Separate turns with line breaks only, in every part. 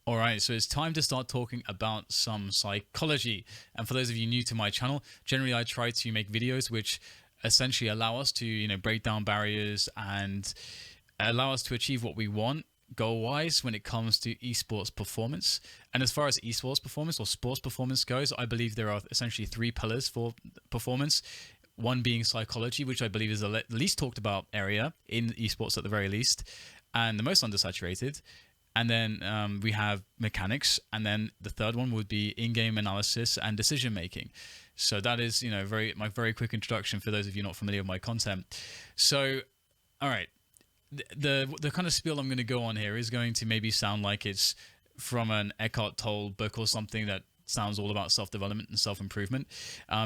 All right, so it's time to start talking about some psychology. And for those of you new to my channel, generally I try to make videos which essentially allow us to, break down barriers and allow us to achieve what we want goal-wise when it comes to esports performance. And as far as esports performance or sports performance goes, I believe there are essentially three pillars for performance. One being psychology, which I believe is the least talked about area in esports at the very least, and the most undersaturated. And then we have mechanics, and then the third one would be in-game analysis and decision making. So that is, my very quick introduction for those of you not familiar with my content. So, all right, the kind of spiel I'm going to go on here is going to maybe sound like it's from an Eckhart Tolle book or something that sounds all about self-development and self-improvement,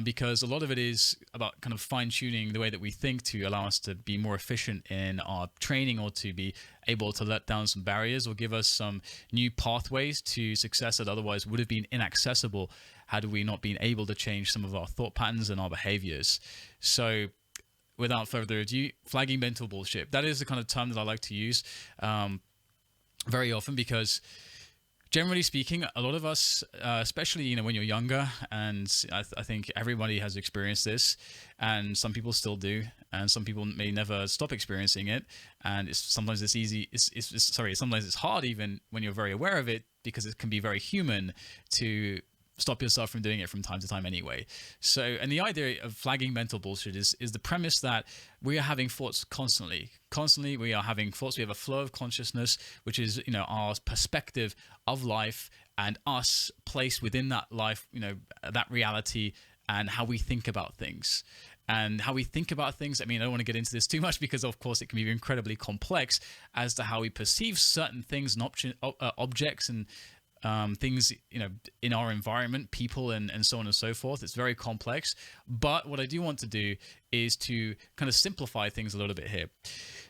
because a lot of it is about kind of fine-tuning the way that we think to allow us to be more efficient in our training, or to be able to let down some barriers or give us some new pathways to success that otherwise would have been inaccessible had we not been able to change some of our thought patterns and our behaviors. So without further ado, flagging mental bullshit. That is the kind of term that I like to use very often, because generally speaking, a lot of us, especially when you're younger, and I think everybody has experienced this, and some people still do, and some people may never stop experiencing it. And sometimes it's easy. Sometimes it's hard even when you're very aware of it, because it can be very human to stop yourself from doing it from time to time anyway. So, and the idea of flagging mental bullshit is the premise that we are having thoughts constantly. Constantly, we are having thoughts. We have a flow of consciousness, which is, our perspective of life and us placed within that life, that reality, and how we think about things. And how we think about things, I don't want to get into this too much, because of course it can be incredibly complex as to how we perceive certain things and objects and things, in our environment, people, and so on and so forth. It's very complex. But what I do want to do is to kind of simplify things a little bit here.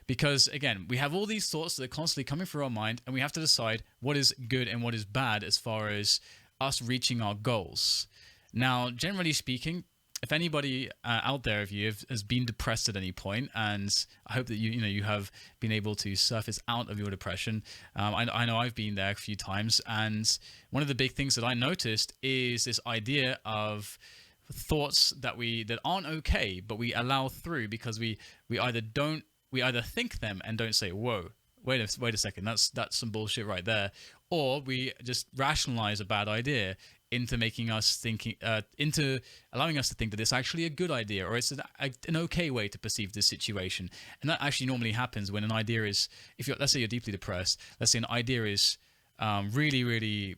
Because again, we have all these thoughts that are constantly coming through our mind, and we have to decide what is good and what is bad as far as us reaching our goals. Now, generally speaking, if anybody out there of you has been depressed at any point, and I hope that you have been able to surface out of your depression. I know I've been there a few times, and one of the big things that I noticed is this idea of thoughts that aren't okay, but we allow through because we either think them and don't say, whoa, wait a second, that's some bullshit right there, or we just rationalize a bad idea into making us thinking, into allowing us to think that it's actually a good idea, or it's an okay way to perceive this situation. And that actually normally happens when an idea is, let's say you're deeply depressed, let's say an idea is really, really,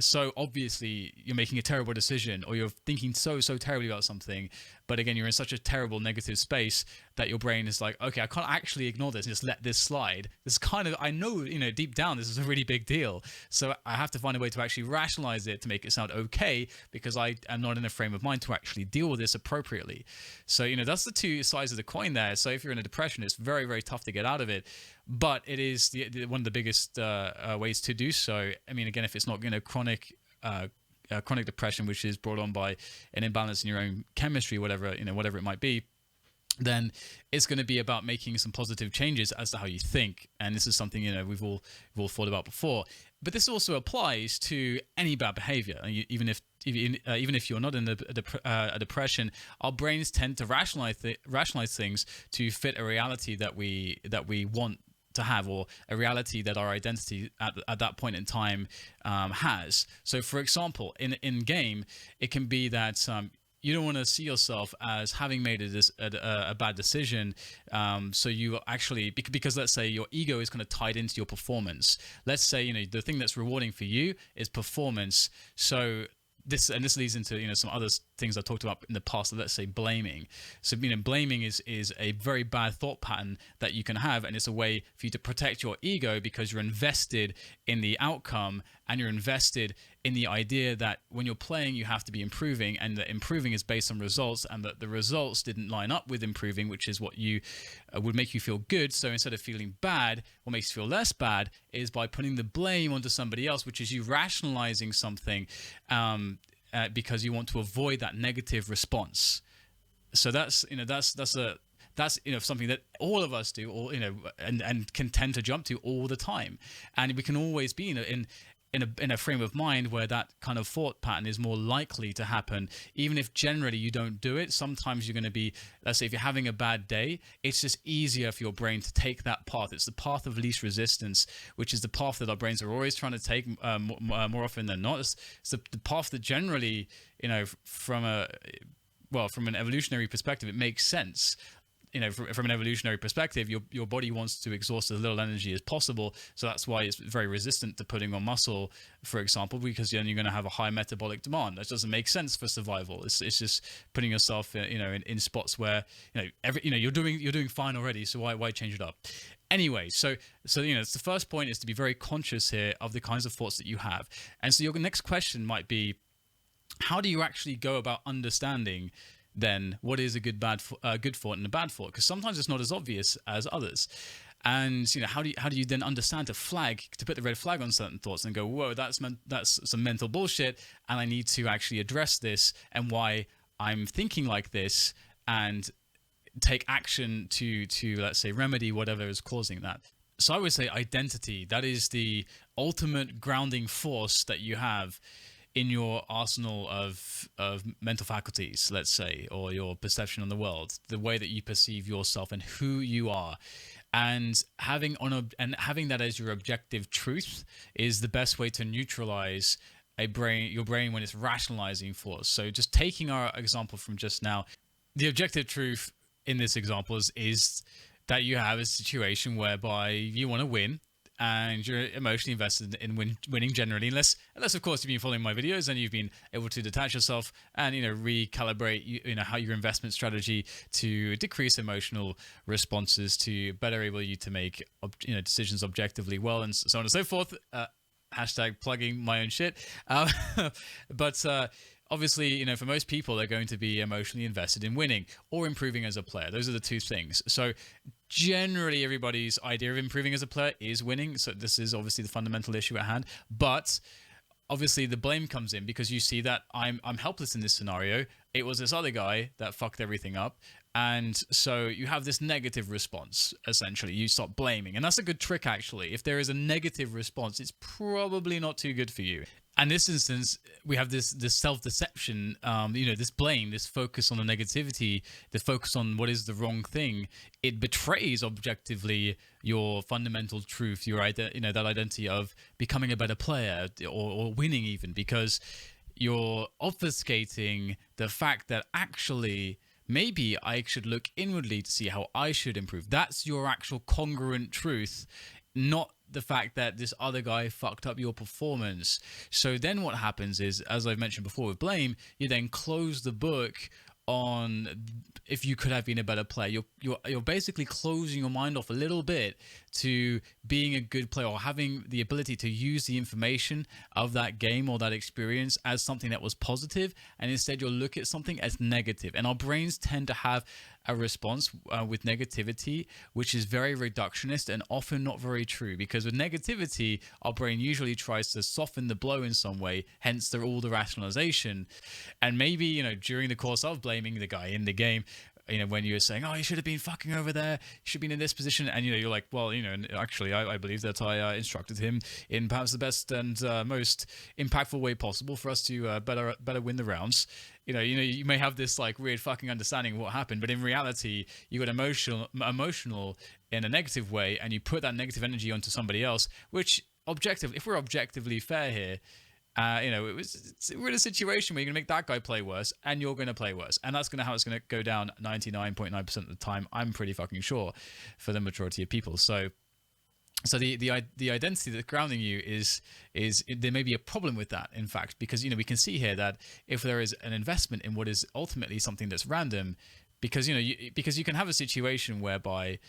so obviously you're making a terrible decision, or you're thinking so terribly about something, but again, you're in such a terrible negative space that your brain is like, okay, I can't actually ignore this and just let this slide. This kind of, I know, deep down, this is a really big deal. So I have to find a way to actually rationalize it to make it sound okay, because I am not in a frame of mind to actually deal with this appropriately. So, that's the two sides of the coin there. So if you're in a depression, it's very, very tough to get out of it. But it is one of the biggest ways to do so. Again, if it's not chronic depression, which is brought on by an imbalance in your own chemistry, whatever it might be, then it's going to be about making some positive changes as to how you think. And this is something we've all thought about before. But this also applies to any bad behavior. Even if you're not in a depression, our brains tend to rationalize things to fit a reality that we want to have, or a reality that our identity at that point in time has. So for example, in game, it can be that you don't want to see yourself as having made a bad decision. So you actually, because let's say your ego is kind of tied into your performance. Let's say, the thing that's rewarding for you is performance. So this leads into some other things I talked about in the past. Let's say blaming. So blaming is a very bad thought pattern that you can have, and it's a way for you to protect your ego, because you're invested in the outcome, and you're invested in the idea that when you're playing, you have to be improving, and that improving is based on results, and that the results didn't line up with improving, which is what you would make you feel good. So instead of feeling bad, what makes you feel less bad is by putting the blame onto somebody else, which is you rationalizing something because you want to avoid that negative response. So that's something that all of us do, and can tend to jump to all the time. And we can always be in in a frame of mind where that kind of thought pattern is more likely to happen, even if generally you don't do it. Sometimes you're going to be, let's say if you're having a bad day, it's just easier for your brain to take that path. It's the path of least resistance, which is the path that our brains are always trying to take more often than not. It's the path that generally, from an evolutionary perspective, it makes sense. From an evolutionary perspective, your body wants to exhaust as little energy as possible. So that's why it's very resistant to putting on muscle, for example, because then you're going to have a high metabolic demand. That doesn't make sense for survival. It's just putting yourself, in spots where, you're doing fine already. So why change it up? Anyway, so it's the first point is to be very conscious here of the kinds of thoughts that you have. And so your next question might be, how do you actually go about understanding then what is a good thought and a bad thought? Because sometimes it's not as obvious as others. And how do you then understand to put the red flag on certain thoughts and go, whoa, that's some mental bullshit, and I need to actually address this and why I'm thinking like this, and take action to let's say remedy whatever is causing that. So I would say identity, that is the ultimate grounding force that you have in your arsenal of mental faculties, let's say, or your perception on the world, the way that you perceive yourself and who you are. And having that as your objective truth is the best way to neutralize your brain when it's rationalizing thoughts. So just taking our example from just now, the objective truth in this example is that you have a situation whereby you want to win, and you're emotionally invested in winning generally, unless of course you've been following my videos and you've been able to detach yourself and recalibrate how your investment strategy to decrease emotional responses, to better able you to make decisions objectively well, and so on and so forth. Hashtag plugging my own shit. But obviously, for most people, they're going to be emotionally invested in winning or improving as a player. Those are the two things. So generally, everybody's idea of improving as a player is winning. So this is obviously the fundamental issue at hand. But obviously, the blame comes in because you see that I'm helpless in this scenario. It was this other guy that fucked everything up. And so you have this negative response, essentially. You start blaming. And that's a good trick, actually. If there is a negative response, it's probably not too good for you. And in this instance, we have this self-deception, this blame, this focus on the negativity, the focus on what is the wrong thing. It betrays objectively your fundamental truth, that identity of becoming a better player or winning even, because you're obfuscating the fact that actually maybe I should look inwardly to see how I should improve. That's your actual congruent truth, not the fact that this other guy fucked up your performance. So then what happens is, as I've mentioned before with blame, you then close the book on if you could have been a better player. You're basically closing your mind off a little bit to being a good player, or having the ability to use the information of that game or that experience as something that was positive, and instead you'll look at something as negative. And our brains tend to have a response with negativity, which is very reductionist and often not very true, because with negativity, our brain usually tries to soften the blow in some way, hence all the rationalization. And maybe, during the course of blaming the guy in the game, when you're saying, oh, you should have been fucking over there, you should have been in this position, and you're like, well, actually I believe that I instructed him in perhaps the best and most impactful way possible for us to better win the rounds. You may have this like weird fucking understanding of what happened, but in reality, you got emotional in a negative way, and you put that negative energy onto somebody else, which if we're objectively fair here, we're in a situation where you're going to make that guy play worse, and you're going to play worse. And that's how it's going to go down 99.9% of the time, I'm pretty fucking sure, for the majority of people. So the identity that's grounding you is there may be a problem with that, in fact, because, we can see here that if there is an investment in what is ultimately something that's random, because, because you can have a situation whereby,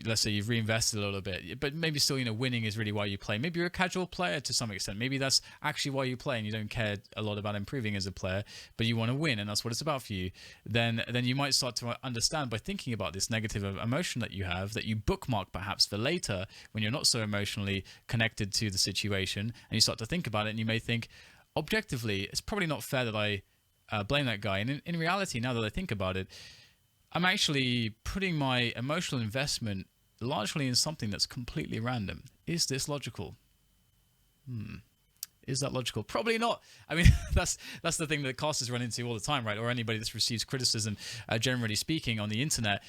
let's say you've reinvested a little bit, but maybe still, winning is really why you play. Maybe you're a casual player to some extent. Maybe that's actually why you play, and you don't care a lot about improving as a player, but you want to win, and that's what it's about for you. Then you might start to understand by thinking about this negative emotion that you have, that you bookmark perhaps for later when you're not so emotionally connected to the situation, and you start to think about it, and you may think, objectively, it's probably not fair that I blame that guy. And in reality, now that I think about it, I'm actually putting my emotional investment largely in something that's completely random. Is this logical? Is that logical? Probably not. I mean, that's the thing that casters run into all the time, right? Or anybody that receives criticism, generally speaking, on the internet.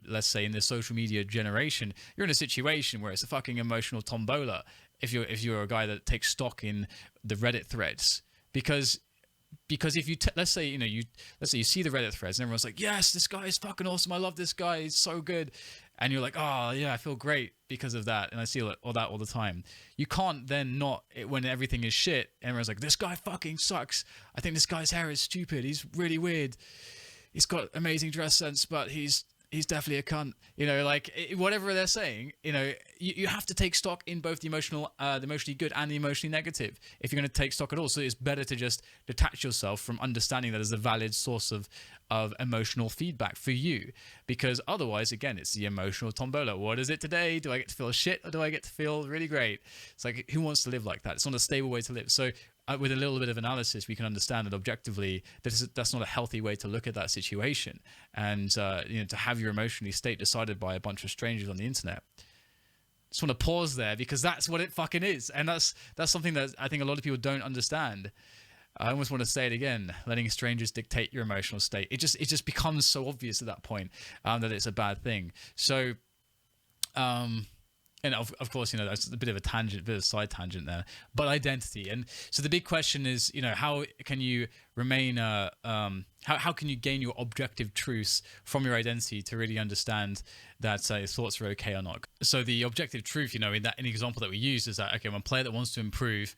Let's say in the social media generation, you're in a situation where it's a fucking emotional tombola. If you're a guy that takes stock in the Reddit threads, because if you let's say you see the Reddit threads and everyone's like, yes, this guy is fucking awesome, I love this guy, he's so good, and you're like, oh yeah, I feel great because of that, and I see all that all the time. You can't then not, when everything is shit, everyone's like, this guy fucking sucks, I think this guy's hair is stupid, he's really weird, he's got amazing dress sense, but he's definitely a cunt, like whatever they're saying, you have to take stock in both the emotionally good and the emotionally negative if you're going to take stock at all. So it's better to just detach yourself from understanding that as a valid source of emotional feedback for you, because otherwise, again, it's the emotional tombola. What is it today? Do I get to feel shit or do I get to feel really great? It's like, who wants to live like that? It's not a stable way to live. So with a little bit of analysis, we can understand that objectively that's not a healthy way to look at that situation, and to have your emotionally state decided by a bunch of strangers on the internet. Just want to pause there, because that's what it fucking is, and that's something that I think a lot of people don't understand. I almost want to say it again: letting strangers dictate your emotional state. It just becomes so obvious at that point that it's a bad thing. So. And of course, that's a bit of a tangent, bit of a side tangent there. But identity, and so the big question is, how can you remain? How can you gain your objective truths from your identity to really understand that your thoughts are okay or not? So the objective truth, in the example that we use, is that, okay, I'm a player that wants to improve,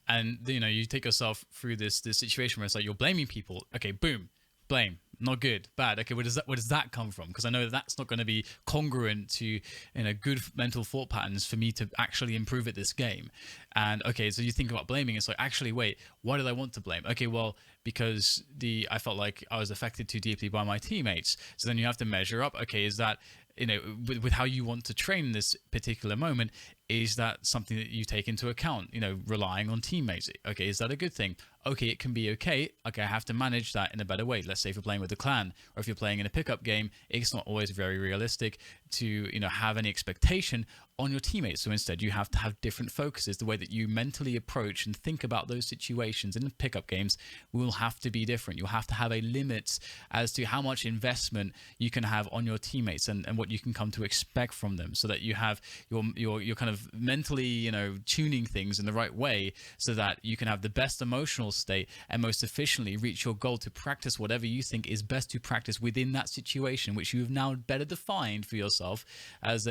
and you take yourself through this situation where it's like you're blaming people. Okay, boom, blame. Not good, bad. Okay, where does that come from? Because I know that's not going to be congruent to good mental thought patterns for me to actually improve at this game. And okay, so you think about blaming, it's like, actually, wait, why did I want to blame? Okay, well, because I felt like I was affected too deeply by my teammates. So then you have to measure up. Okay, is that with how you want to train in this particular moment, is that something that you take into account? Relying on teammates. Okay, is that a good thing? Okay, it can be okay. Okay, I have to manage that in a better way. Let's say if you're playing with the clan, or if you're playing in a pickup game, it's not always very realistic to have any expectation on your teammates. So instead, you have to have different focuses. The way that you mentally approach and think about those situations in the pickup games will have to be different. You'll have to have a limit as to how much investment you can have on your teammates and what you can come to expect from them, so that you have your kind of mentally tuning things in the right way, so that you can have the best emotional state and most efficiently reach your goal to practice whatever you think is best to practice within that situation, which you've now better defined for yourself as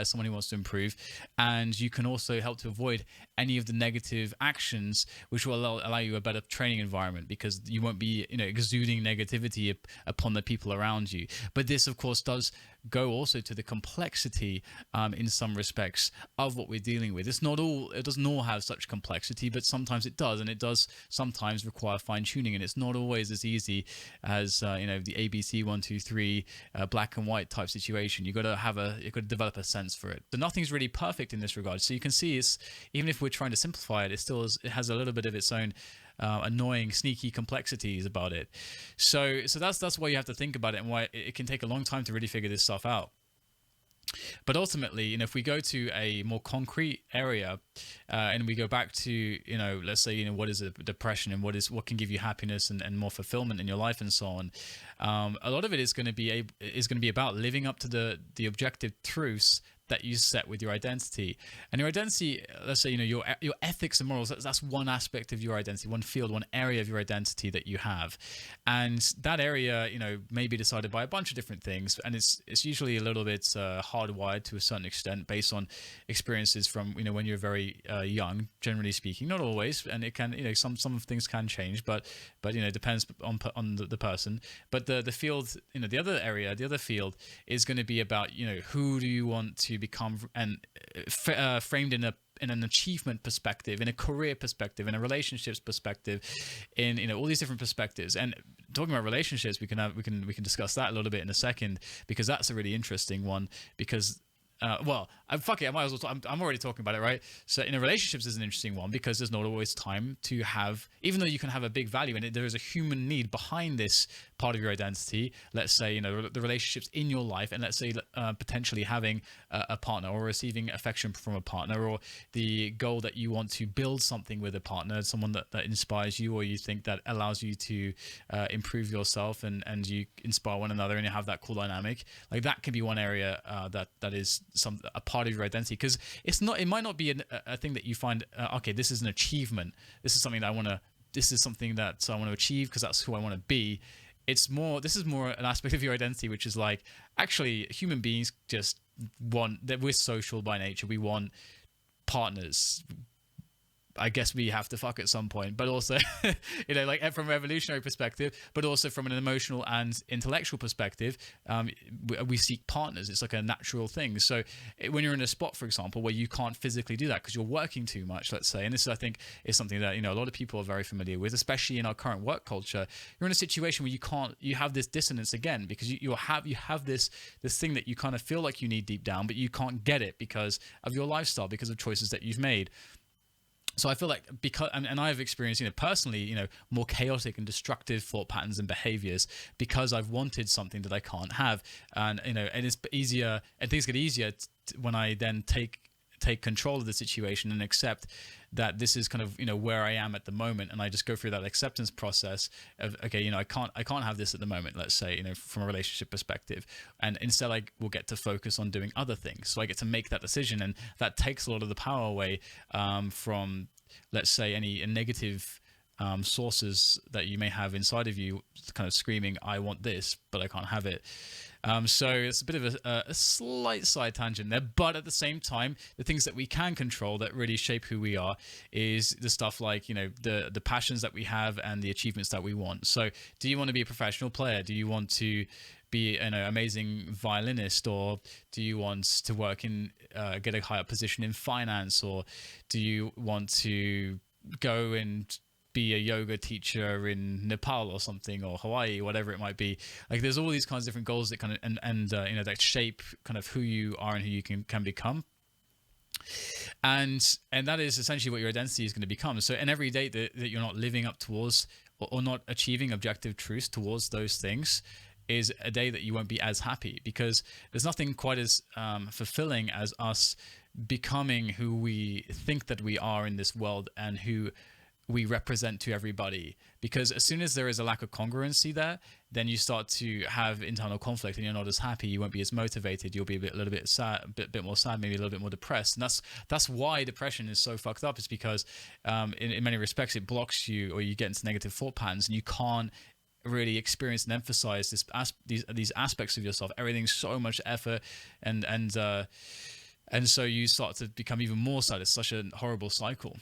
someone who wants to improve. And you can also help to avoid any of the negative actions, which will allow you a better training environment, because you won't be exuding negativity upon the people around you. But this, of course, does go also to the complexity in some respects of what we're dealing with. It doesn't all have such complexity, but sometimes it does, and it does sometimes require fine-tuning, and it's not always as easy as the ABC 1 2 3 black and white type situation. You've got to develop a sense for it. So nothing's really perfect in this regard. So you can see, even if we're trying to simplify it, it has a little bit of its own annoying, sneaky complexities about it. So that's why you have to think about it, and why it can take a long time to really figure this stuff out. But ultimately, if we go to a more concrete area, and we go back to, let's say, what is a depression, and what can give you happiness and more fulfillment in your life, and so on. A lot of it is going to be about living up to the objective truths that you set with your identity. And your identity, let's say, your ethics and morals, that's one aspect of your identity, one field, one area of your identity that you have. And that area, may be decided by a bunch of different things, and it's usually a little bit hardwired to a certain extent based on experiences from when you're very young, generally speaking. Not always, and it can, some things can change, but depends on the person. But the field, the other field is going to be about who do you want to become, and framed in an achievement perspective, in a career perspective, in a relationships perspective, in all these different perspectives. And talking about relationships, we can discuss that a little bit in a second, because that's a really interesting one, because fuck it, I might as well I'm already talking about it, right? So in a relationships is an interesting one because there's not always time to have, even though you can have a big value in it, there is a human need behind this part of your identity. Let's say, you know, the relationships in your life, and let's say potentially having a partner or receiving affection from a partner, or the goal that you want to build something with a partner, someone that inspires you, or you think that allows you to improve yourself, and you inspire one another, and you have that cool dynamic. Like that can be one area that is a part of your identity, because it might not be a thing that you find okay, this is an achievement, this is something that I want to achieve because that's who I want to be. This is more an aspect of your identity, which is like, actually human beings just want that, we're social by nature, we want partners. I guess we have to fuck at some point, but also, you know, like from an evolutionary perspective, but also from an emotional and intellectual perspective, we seek partners. It's like a natural thing. So when you're in a spot, for example, where you can't physically do that because you're working too much, let's say, and this I think is something that, you know, a lot of people are very familiar with, especially in our current work culture. You're in a situation where you have this dissonance again, because you have this thing that you kind of feel like you need deep down, but you can't get it because of your lifestyle, because of choices that you've made. So I feel like and I've experienced, you know, personally, you know, more chaotic and destructive thought patterns and behaviors because I've wanted something that I can't have. And, you know, and it's easier, and things get easier when I then take control of the situation and accept that this is kind of, you know, where I am at the moment, and I just go through that acceptance process of, okay, you know, I can't have this at the moment, let's say, you know, from a relationship perspective, and instead I will get to focus on doing other things. So I get to make that decision, and that takes a lot of the power away from, let's say, any negative sources that you may have inside of you, kind of screaming, I want this, but I can't have it. So it's a bit of a slight side tangent there, but at the same time, the things that we can control that really shape who we are is the stuff like, you know, the passions that we have and the achievements that we want. So do you want to be a professional player? Do you want to be an amazing violinist, or do you want to work in get a higher position in finance, or do you want to go and be a yoga teacher in Nepal or something, or Hawaii, whatever it might be? Like there's all these kinds of different goals that kind of and you know, that shape kind of who you are and who you can become. And that is essentially what your identity is going to become. So in every day that you're not living up towards, or not achieving objective truths towards those things, is a day that you won't be as happy, because there's nothing quite as fulfilling as us becoming who we think that we are in this world and who we represent to everybody. Because as soon as there is a lack of congruency there, then you start to have internal conflict, and you're not as happy, you won't be as motivated, you'll be a little bit sad, a bit more sad, maybe a little bit more depressed. And that's why depression is so fucked up. It's because in many respects it blocks you, or you get into negative thought patterns, and you can't really experience and emphasize these aspects of yourself. Everything's so much effort, and so you start to become even more sad. It's such a horrible cycle.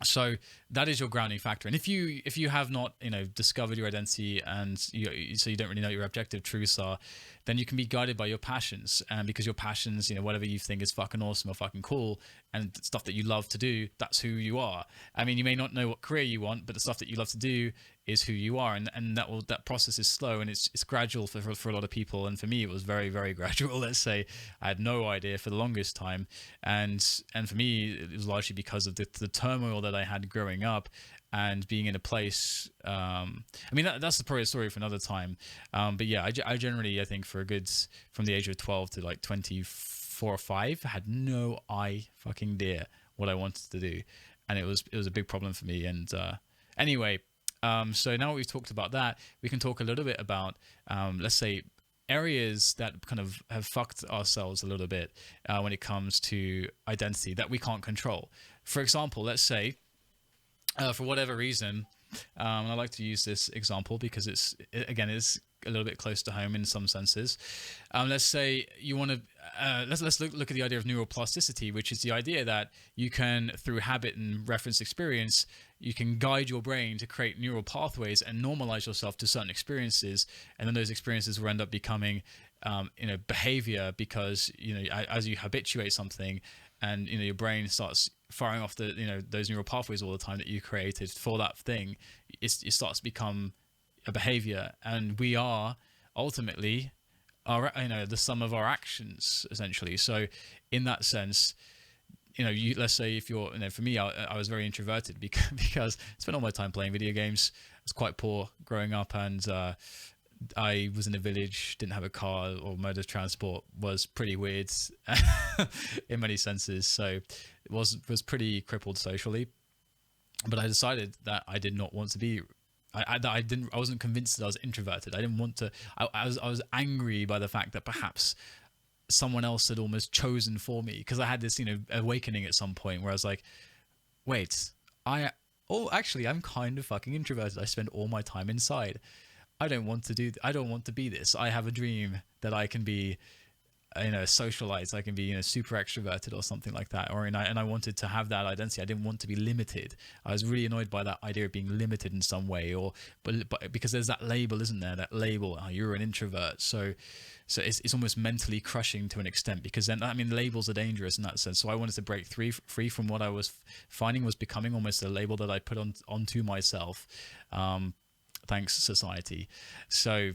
So that is your grounding factor. And if you have not, you know, discovered your identity, and so you don't really know what your objective truths are, then you can be guided by your passions. And because your passions, you know, whatever you think is fucking awesome or fucking cool, and stuff that you love to do, that's who you are. I mean, you may not know what career you want, but the stuff that you love to do is who you are. And that process is slow, and it's gradual for a lot of people. And for me, it was very, very gradual. Let's say I had no idea for the longest time. And for me, it was largely because of the turmoil that I had growing up, and being in a place, I mean, that's probably a story for another time. But yeah, I generally, I think from the age of 12 to like 24 or 5, had no fucking idea what I wanted to do. And it was a big problem for me. And anyway, so now we've talked about that, we can talk a little bit about, let's say, areas that kind of have fucked ourselves a little bit when it comes to identity that we can't control. For example, let's say, for whatever reason, and I like to use this example because it's a little bit close to home in some senses. Let's say you want to let's look at the idea of neuroplasticity, which is the idea that you can, through habit and reference experience, you can guide your brain to create neural pathways and normalize yourself to certain experiences, and then those experiences will end up becoming behavior, because as you habituate something, and your brain starts firing off those neural pathways all the time that you created for that thing, it starts to become a behavior. And we are ultimately the sum of our actions, essentially. So in that sense, let's say if you're, for me, I was very introverted because I spent all my time playing video games. I was quite poor growing up, and I was in a village, didn't have a car, or mode of transport was pretty weird in many senses. So it was pretty crippled socially. But I decided that I did not want to be. I wasn't convinced that I was introverted. I didn't want to. I was angry by the fact that perhaps someone else had almost chosen for me, because I had this awakening at some point where I was like, wait, actually I'm kind of fucking introverted. I spend all my time inside. I don't want to be this. I have a dream that I can be socialized. I can be super extroverted or something like that, and I wanted to have that identity. I didn't want to be limited. I was really annoyed by that idea of being limited in some way, but because there's that label, isn't there? That label, you're an introvert. So it's almost mentally crushing to an extent, because then labels are dangerous in that sense. So I wanted to break free from what I was finding was becoming almost a label that I put onto myself. Thanks society. So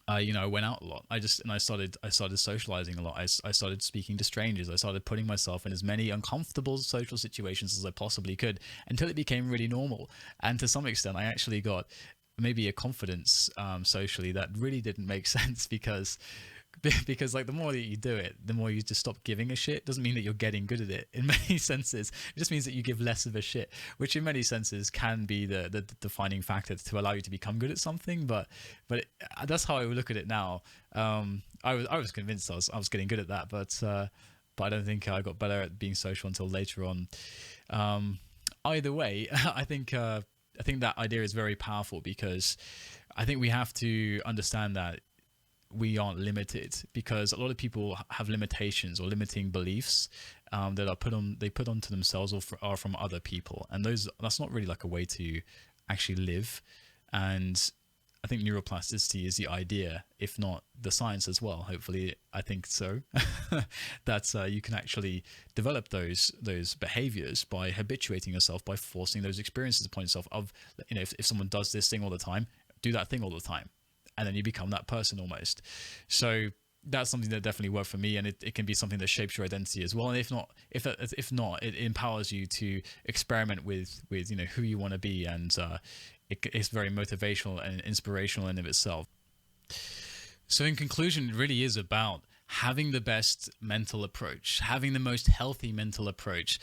I went out a lot. I started socializing a lot. I started speaking to strangers. I started putting myself in as many uncomfortable social situations as I possibly could, until it became really normal. And to some extent, I actually got maybe a confidence socially that really didn't make sense, because like the more that you do it, the more you just stop giving a shit. Doesn't mean that you're getting good at it in many senses. It just means that you give less of a shit, which in many senses can be the defining factor to allow you to become good at something. But that's how I would look at it now. I was convinced I was getting good at that, but I don't think I got better at being social until later on. Either way, I think that idea is very powerful, because I think we have to understand that we aren't limited, because a lot of people have limitations or limiting beliefs that are put onto themselves or are from other people, and that's not really like a way to actually live. And I think neuroplasticity is the idea, if not the science as well. Hopefully, I think so. that you can actually develop those behaviors by habituating yourself, by forcing those experiences upon yourself. Of if someone does this thing all the time, do that thing all the time. And then you become that person almost. So that's something that definitely worked for me, and it can be something that shapes your identity as well. And if not, it empowers you to experiment with who you want to be, and it's very motivational and inspirational in of itself. So in conclusion, it really is about having the best mental approach, having the most healthy mental approach,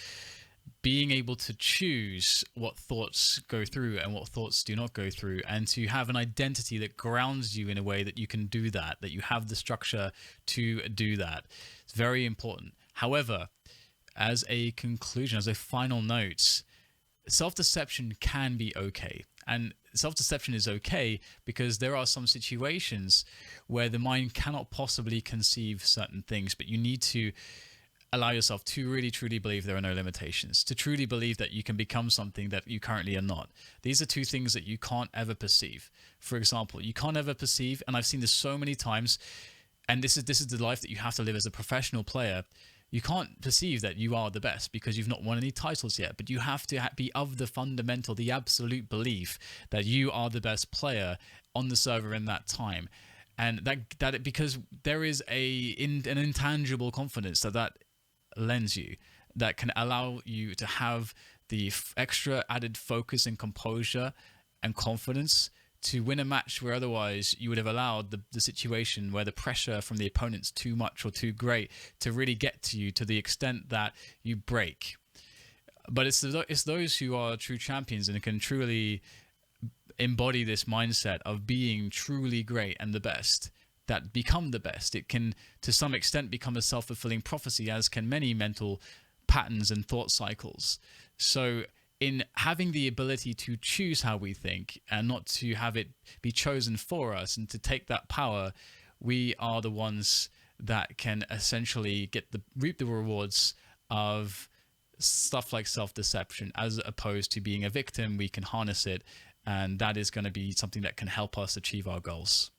being able to choose what thoughts go through and what thoughts do not go through, and to have an identity that grounds you in a way that you can do that you have the structure to do that. It's very important. However, as a conclusion, as a final note, self-deception can be okay. And self-deception is okay because there are some situations where the mind cannot possibly conceive certain things, but you need to allow yourself to really truly believe there are no limitations, to truly believe that you can become something that you currently are not. These are two things that you can't ever perceive. For example, you can't ever perceive, and I've seen this so many times, and this is the life that you have to live as a professional player. You can't perceive that you are the best because you've not won any titles yet, but you have to be of the fundamental, the absolute belief that you are the best player on the server in that time. And because there is an intangible confidence that lends you, that can allow you to have the extra added focus and composure and confidence to win a match where otherwise you would have allowed the situation where the pressure from the opponent's too much or too great to really get to you to the extent that you break. But it's those who are true champions and can truly embody this mindset of being truly great and the best that become the best. It can, to some extent, become a self-fulfilling prophecy, as can many mental patterns and thought cycles. So in having the ability to choose how we think and not to have it be chosen for us and to take that power, we are the ones that can essentially reap the rewards of stuff like self-deception. As opposed to being a victim, we can harness it, and that is going to be something that can help us achieve our goals.